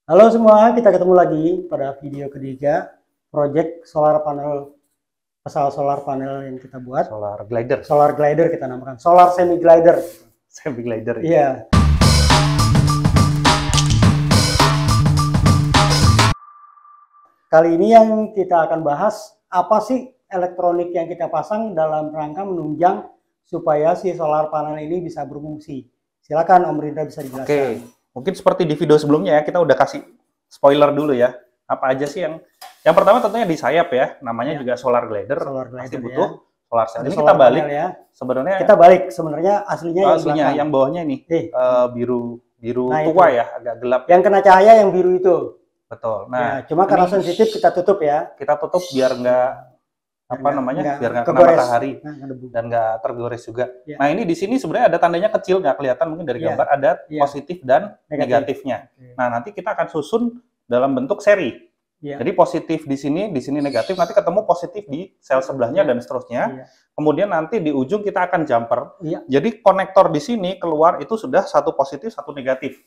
Halo semua, kita ketemu lagi pada video ketiga project solar panel, pesawat solar panel yang kita buat. Solar glider. Solar glider kita namakan, solar semi glider. Semi glider. Iya. Kali ini yang kita akan bahas apa sih elektronik yang kita pasang dalam rangka menunjang supaya si solar panel ini bisa berfungsi. Silakan Om Rindra bisa dijelaskan. Oke, mungkin seperti di video sebelumnya ya, kita udah kasih spoiler dulu ya. Apa aja sih yang pertama tentunya di sayap ya, namanya juga solar glider. Solar glider pasti butuh solar cell. Ini solar kita balik ya. Sebenarnya kita balik sebenarnya aslinya yang bawahnya nih biru nah, tua itu. ya, agak gelap. Yang kena cahaya yang biru itu. Betul. Ya, Nah, cuma karena sensitif kita tutup ya. Kita tutup biar nggak biar nggak kena matahari dan nggak tergores juga. Ya. Nah, ini di sini sebenarnya ada tandanya kecil, nggak kelihatan mungkin dari gambar, ada positif dan negatifnya. Nah, nanti kita akan susun dalam bentuk seri. Jadi positif di sini negatif, nanti ketemu positif di sel sebelahnya dan seterusnya. Kemudian nanti di ujung kita akan jumper. Jadi konektor di sini keluar itu sudah satu positif, satu negatif.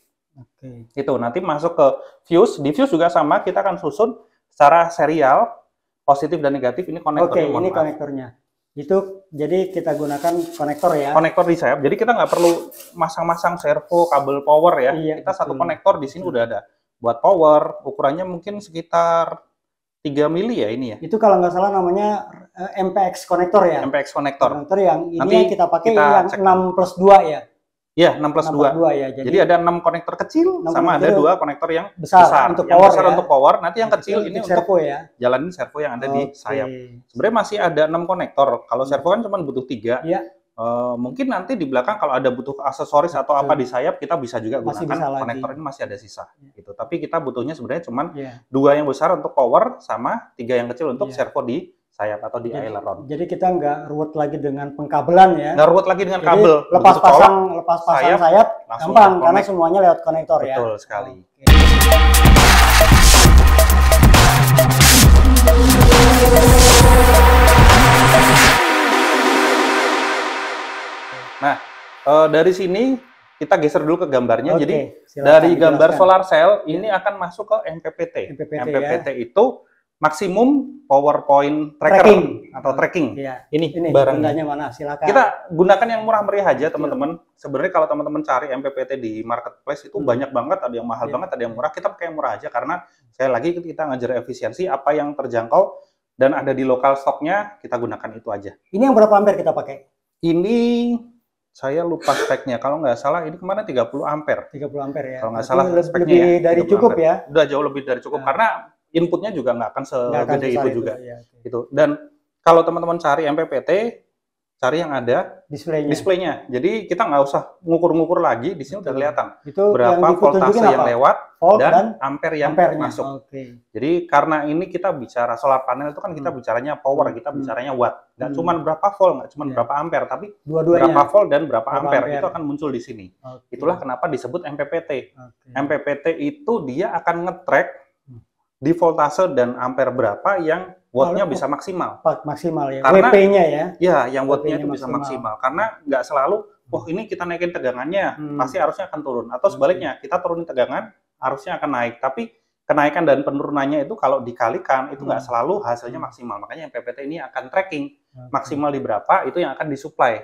Itu nanti masuk ke fuse. Di fuse juga sama, kita akan susun secara serial. Positif dan negatif ini konektornya. Ini konektornya. Itu jadi kita gunakan konektor ya. Konektor di sayap. Jadi kita nggak perlu masang-masang servo, kabel power ya. Kita satu konektor di sini udah ada. Buat power, ukurannya mungkin sekitar 3 mili ya ini ya. Itu kalau nggak salah namanya MPX konektor ya. MPX konektor. Konektor yang ini nanti yang kita pakai yang 6+2 ya. Ya, 6+2. Ya. Jadi ada 6 konektor kecil sama ada 2 konektor yang besar. Untuk yang power besar ya. Untuk power, nanti yang kecil ini servo untuk ya. Jalanin servo yang ada di sayap. Sebenarnya masih ada 6 konektor. Kalau servo kan cuma butuh 3. Mungkin nanti di belakang kalau ada butuh aksesoris atau apa di sayap, kita bisa juga gunakan konektor ini, masih ada sisa gitu. Tapi kita butuhnya sebenarnya cuma 2 yang besar untuk power sama 3 yang kecil untuk servo di sayap atau di aileron. Jadi kita nggak ruwet lagi dengan pengkabelan ya. Nggak ruwet lagi dengan kabel. Lepas pasang sayap gampang karena semuanya lewat konektor ya. Betul sekali. Nah, dari sini kita geser dulu ke gambarnya. Jadi dari gambar solar cell ini akan masuk ke MPPT. MPPT itu maksimum power point tracker atau tracking. Ini barangnya mana? Silakan. Kita gunakan yang murah meriah aja teman-teman. Sebenarnya kalau teman-teman cari MPPT di marketplace itu banyak banget, ada yang mahal banget, ada yang murah. Kita pakai yang murah aja karena sekali lagi kita ngejar efisiensi, apa yang terjangkau dan ada di lokal stoknya kita gunakan itu aja. Ini yang berapa ampere kita pakai? Ini saya lupa speknya. Kalau nggak salah ini kemana 30 ampere. 30 ampere ya. Kalau nggak salah speknya lebih dari cukup ampere. Ya. Udah jauh lebih dari cukup karena inputnya juga nggak akan segede itu juga. Gitu. Dan kalau teman-teman cari MPPT, cari yang ada displaynya. Jadi kita nggak usah ngukur-ngukur lagi, di sini udah kelihatan itu berapa voltase yang lewat dan ampere yang masuk. Jadi karena ini kita bicara solar panel itu kan kita bicaranya power, kita bicaranya watt. Nggak cuma berapa volt, nggak cuma berapa ampere, tapi berapa volt dan berapa ampere itu akan muncul di sini. Itulah kenapa disebut MPPT. MPPT itu dia akan nge-track di voltase dan ampere berapa yang wattnya bisa maksimal. Maksimal ya. WP-nya ya. Ya, yang wattnya itu bisa maksimal. Karena nggak selalu, ini kita naikin tegangannya, pasti arusnya akan turun. Atau sebaliknya, kita turunin tegangan, arusnya akan naik. Tapi kenaikan dan penurunannya itu kalau dikalikan, itu nggak selalu hasilnya maksimal. Makanya MPPT ini akan tracking maksimal di berapa, itu yang akan disuplai.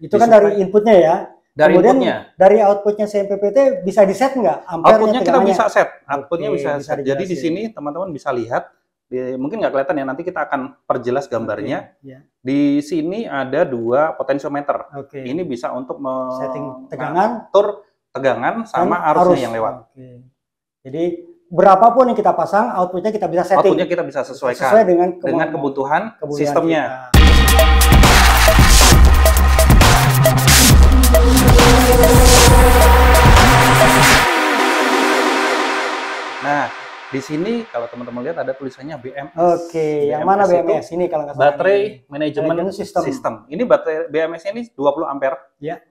Itu kan dari inputnya ya. Kemudian dari outputnya MPPT bisa di set nggak? Outputnya kita bisa set. Outputnya bisa set. Jadi di sini teman-teman bisa lihat, mungkin nggak kelihatan ya, nanti kita akan perjelas gambarnya. Di sini ada 2 potentiometer. Ini bisa untuk mengatur tegangan sama arusnya yang lewat. Jadi berapapun yang kita pasang, outputnya kita bisa setting. Outputnya kita bisa sesuaikan sesuai dengan kebutuhan sistemnya. Nah, di sini kalau teman-teman lihat ada tulisannya BMS. Yang mana BMS ini kalau nggak salah? Baterai Management System. Ini baterai BMS ini 20 ampere. Ya.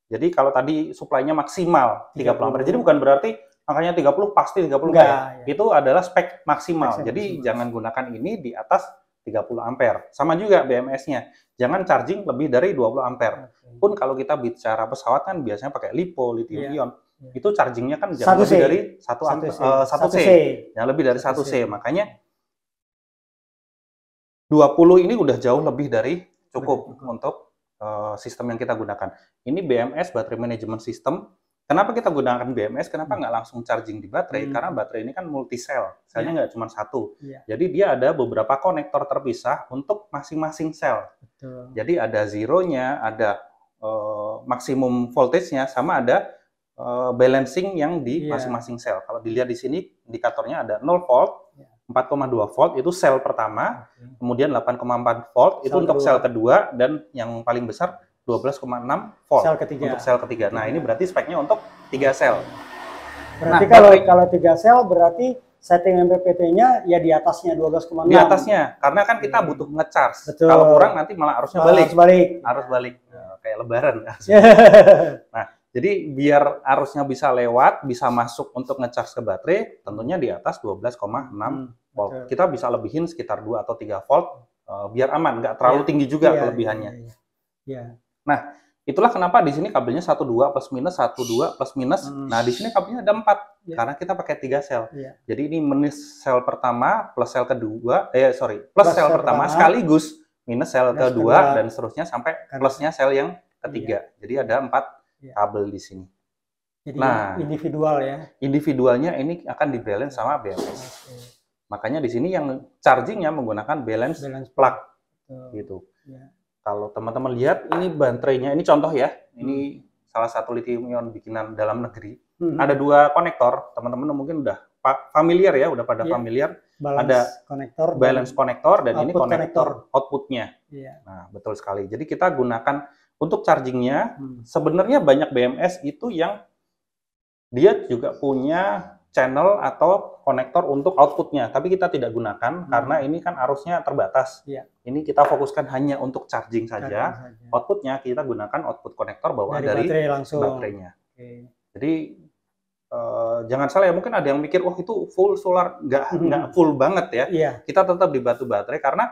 Jadi kalau tadi suplainya maksimal 30 ampere. Jadi bukan berarti angkanya 30 pasti 30 ampere. Itu adalah spek maksimal. Jadi jangan gunakan ini di atas 30 ampere. Sama juga BMS-nya. Jangan charging lebih dari 20 ampere. Pun kalau kita bicara pesawat kan biasanya pakai LiPo, lithium ion. itu chargingnya kan jauh lebih dari 1 C. Yang lebih dari 1 C. Makanya 20 ini udah jauh lebih dari cukup untuk sistem yang kita gunakan. Ini BMS, Battery Management System. Kenapa kita gunakan BMS? Kenapa nggak langsung charging di baterai? Karena baterai ini kan multi cell, selnya nggak cuma satu. Jadi dia ada beberapa konektor terpisah untuk masing-masing sel. Jadi ada zero-nya, ada maksimum voltage-nya, sama ada balancing yang di masing-masing sel. Kalau dilihat di sini indikatornya ada 0 volt, 4,2 volt itu sel pertama, kemudian 8,4 volt itu untuk sel kedua, dan yang paling besar 12,6 volt untuk sel ketiga. Nah, ini berarti speknya untuk 3 sel. Berarti kalau 3 sel berarti setting MPPT-nya ya di atasnya 12,6. Di atasnya, karena kan kita butuh nge-charge. Kalau kurang nanti malah arusnya balik. Harus balik. Nah, kayak lebaran. Nah, jadi biar arusnya bisa lewat, bisa masuk untuk nge-charge ke baterai, tentunya di atas 12,6 volt. Kita bisa lebihin sekitar 2 atau 3 volt, biar aman, nggak terlalu tinggi juga kelebihannya. Nah, itulah kenapa di sini kabelnya 12 plus minus, 12 plus minus. Nah, di sini kabelnya ada 4, karena kita pakai 3 sel. Jadi ini minus sel pertama plus sel kedua, plus sel pertama sekaligus minus sel kedua, dan seterusnya sampai plusnya sel yang ketiga. Jadi ada 4 kabel di sini. Jadi individual ya. Individualnya ini akan di-balance sama BMS. Makanya di sini yang chargingnya menggunakan balance plug. Gitu. Kalau teman-teman lihat, ini baterainya, ini contoh ya, ini salah satu lithium ion bikinan dalam negeri. Ada 2 konektor, teman-teman mungkin udah familiar ya, udah pada familiar. Ada balance konektor dan ini konektor outputnya. Nah, betul sekali. Jadi kita gunakan untuk chargingnya, sebenarnya banyak BMS itu yang dia juga punya channel atau konektor untuk outputnya, tapi kita tidak gunakan karena ini kan arusnya terbatas. Ini kita fokuskan hanya untuk charging saja. Outputnya kita gunakan output konektor bawaan dari baterainya. Jadi jangan salah ya, mungkin ada yang mikir, wah itu full solar, nggak full banget ya. Kita tetap di batu baterai karena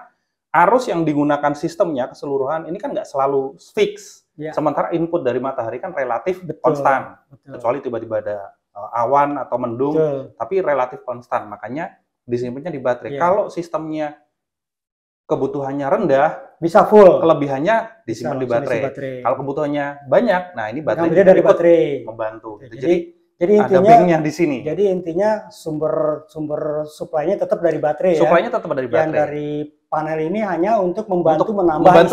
arus yang digunakan sistemnya keseluruhan ini kan nggak selalu fix. Sementara input dari matahari kan relatif konstan, kecuali tiba-tiba ada awan atau mendung, tapi relatif konstan. Makanya disimpannya di baterai. Kalau sistemnya kebutuhannya rendah, bisa full, kelebihannya disimpan di baterai. Kalau kebutuhannya banyak, nah ini baterai dari baterai membantu. Jadi ada intinya banknya di sini. Jadi intinya sumber supply-nya tetap dari baterai. Supply-nya tetap dari baterai. Yang dari panel ini hanya untuk membantu menambah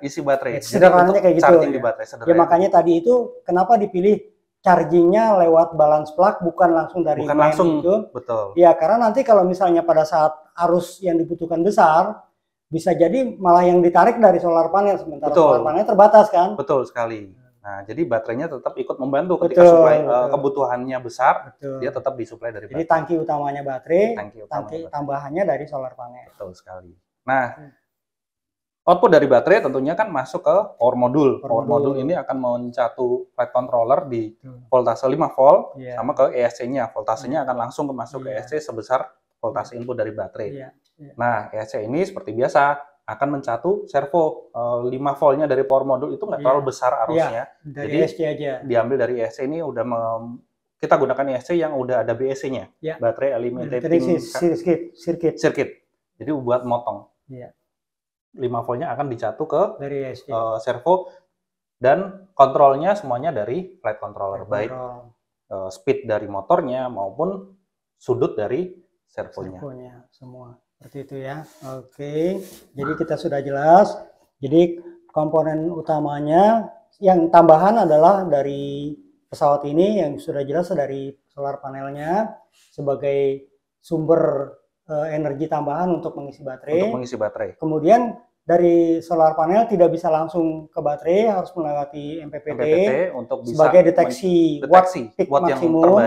isi baterai. Sederhananya kayak gitu. Di baterai, ya makanya tadi itu kenapa dipilih chargingnya lewat balance plug, bukan langsung dari itu. Betul. Ya, karena nanti kalau misalnya pada saat arus yang dibutuhkan besar, bisa jadi malah yang ditarik dari solar panel, sementara solar panel terbatas kan? Betul sekali. Nah, jadi baterainya tetap ikut membantu ketika supply kebutuhannya besar, dia tetap disuplai dari baterai. Jadi tangki utamanya baterai, tangki tambahannya dari solar panel. Betul sekali. Nah, output dari baterai tentunya kan masuk ke power module. Power module ini akan mencatu flight controller di voltase 5 volt sama ke ESC-nya. Voltasenya akan langsung masuk ke ESC sebesar voltase input dari baterai. Nah, ESC ini seperti biasa akan mencatu servo. 5 voltnya dari power module itu nggak terlalu besar arusnya. Dari jadi ESC aja. Diambil dari ESC ini udah kita gunakan ESC yang udah ada BEC-nya. Baterai eliminating circuit. Jadi buat motong. 5 voltnya akan dicatu ke servo, dan kontrolnya semuanya dari flight controller, baik speed dari motornya maupun sudut dari servonya. Semua seperti itu ya. Oke, jadi kita sudah jelas. Jadi komponen utamanya yang tambahan adalah dari pesawat ini yang sudah jelas dari solar panelnya sebagai sumber energi tambahan untuk mengisi baterai. Kemudian dari solar panel tidak bisa langsung ke baterai, harus melewati MPPT untuk bisa sebagai deteksi watt maksimum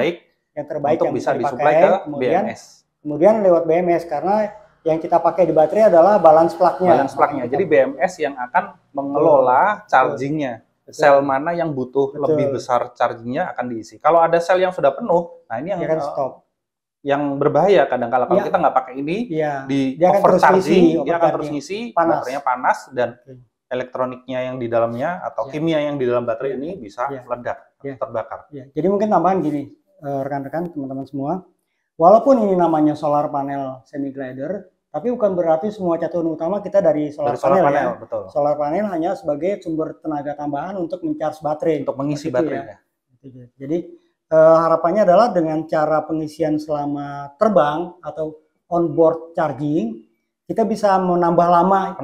yang terbaik untuk yang bisa disuplai ke BMS. Kemudian lewat BMS, karena yang kita pakai di baterai adalah balance plug-nya. Jadi BMS yang akan mengelola chargingnya. Sel mana yang butuh lebih besar chargingnya akan diisi. Kalau ada sel yang sudah penuh, nah ini yang stop. Yang berbahaya kadang-kala kalau kita nggak pakai ini di overcharging, dia akan terus ngisi, baterainya panas dan elektroniknya yang di dalamnya atau kimia yang di dalam baterai ini bisa meledak. terbakar. Ya. Jadi mungkin tambahan gini, rekan-rekan, teman-teman semua, walaupun ini namanya solar panel semi glider, tapi bukan berarti semua catuan utama kita dari solar panel ya. Betul. Solar panel hanya sebagai sumber tenaga tambahan untuk mencharge baterai, untuk mengisi baterai. Ya. Jadi harapannya adalah dengan cara pengisian selama terbang atau onboard charging, kita bisa menambah lama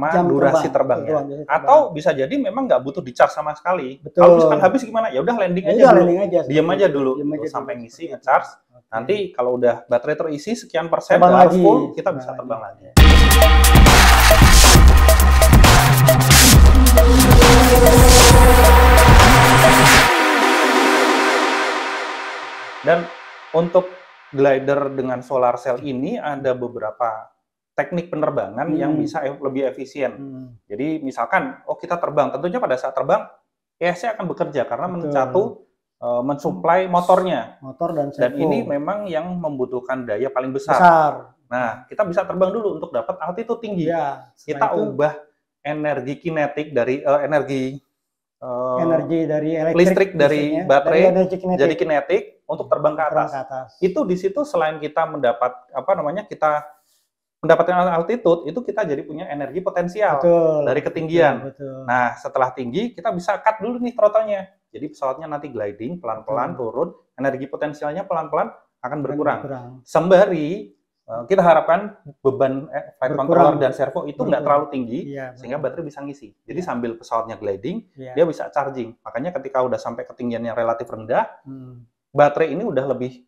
jam durasi terbangnya. Atau bisa jadi memang nggak butuh di charge sama sekali. Kalau misalkan habis gimana? Ya udah landing aja dulu. Diam aja dulu sampai ngisi, nge-charge. Nanti kalau udah baterai terisi sekian persen harus full, kita bisa terbang lagi. Dan untuk glider dengan solar cell ini ada beberapa teknik penerbangan yang bisa lebih efisien. Jadi misalkan, kita terbang, tentunya pada saat terbang, ESC akan bekerja karena mensuplai motornya. Motor dan ini memang yang membutuhkan daya paling besar. Nah, kita bisa terbang dulu untuk dapat altitude tinggi. Ya, kita ubah energi kinetik dari energi dari listrik dari baterai jadi kinetik untuk terbang ke atas. Itu di situ selain kita kita mendapatkan altitude, itu kita jadi punya energi potensial dari ketinggian. Nah, setelah tinggi, kita bisa cut dulu nih throttle-nya. Jadi pesawatnya nanti gliding, pelan-pelan turun, energi potensialnya pelan-pelan akan berkurang. Sembari, kita harapkan beban flight controller dan servo itu nggak terlalu tinggi, sehingga baterai bisa ngisi. Jadi sambil pesawatnya gliding, dia bisa charging. Makanya ketika udah sampai ketinggian yang relatif rendah, baterai ini udah lebih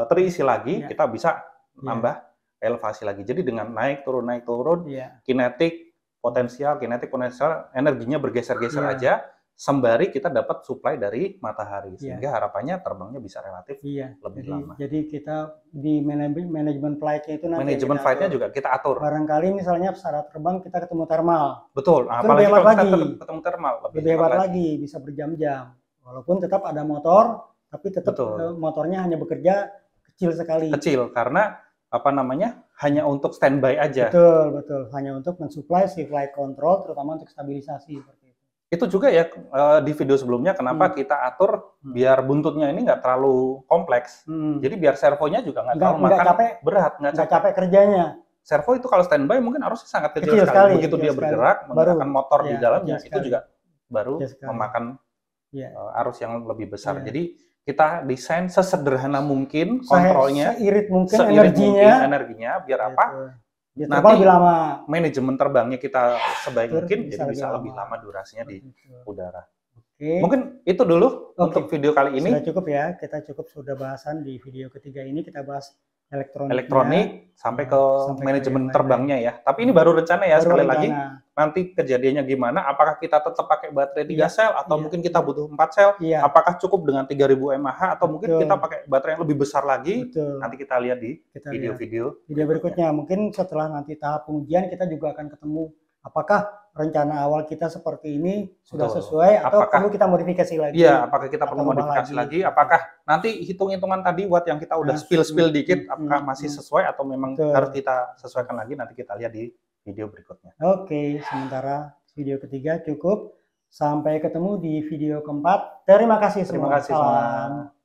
terisi lagi, kita bisa nambah elevasi lagi. Jadi dengan naik turun, kinetik potensial, energinya bergeser-geser aja, sembari kita dapat supply dari matahari, sehingga harapannya terbangnya bisa relatif lebih lama. Jadi kita di manajemen flight-nya itu nanti manajemen flight-nya juga kita atur. Barangkali misalnya saat terbang kita ketemu thermal. Betul, apalagi kalau kita ketemu thermal. Lebih hebat lagi, bisa berjam-jam. Walaupun tetap ada motor, tapi tetap motornya hanya bekerja kecil sekali. Kecil, karena hanya untuk standby aja. Betul. Hanya untuk mensuplai si flight control, terutama untuk stabilisasi seperti itu. Itu juga ya di video sebelumnya kenapa kita atur biar buntutnya ini nggak terlalu kompleks. Jadi biar servonya juga nggak terlalu berat, nggak capek kerjanya. Servo itu kalau standby mungkin arusnya sangat kecil sekali. Begitu dia bergerak menggunakan motor di dalamnya, itu juga baru memakan arus yang lebih besar. Jadi kita desain sesederhana mungkin kontrolnya, seirit mungkin energinya, biar apa? Nanti lebih lama. Manajemen terbangnya kita sebaik mungkin, jadi bisa lebih lama durasinya di udara. Mungkin itu dulu untuk video kali ini. Sudah cukup ya, kita sudah bahasan di video ketiga ini, kita bahas elektronik sampai ke manajemen terbangnya ya. Tapi ini baru rencana ya, sekali lagi. Nanti kejadiannya gimana? Apakah kita tetap pakai baterai 3 sel atau mungkin kita butuh 4 sel? Apakah cukup dengan 3000 mAh atau mungkin kita pakai baterai yang lebih besar lagi? Nanti kita lihat di video-video berikutnya. Mungkin setelah nanti tahap pengujian kita juga akan ketemu apakah rencana awal kita seperti ini sudah sesuai atau perlu kita modifikasi lagi? Iya, apakah kita perlu modifikasi lagi? Apakah nanti hitung-hitungan tadi watt yang kita udah spill dikit, apakah masih sesuai atau memang harus kita sesuaikan lagi? Nanti kita lihat di video berikutnya. Oke, sementara video ketiga cukup. Sampai ketemu di video keempat. Terima kasih semua. Terima kasih semua.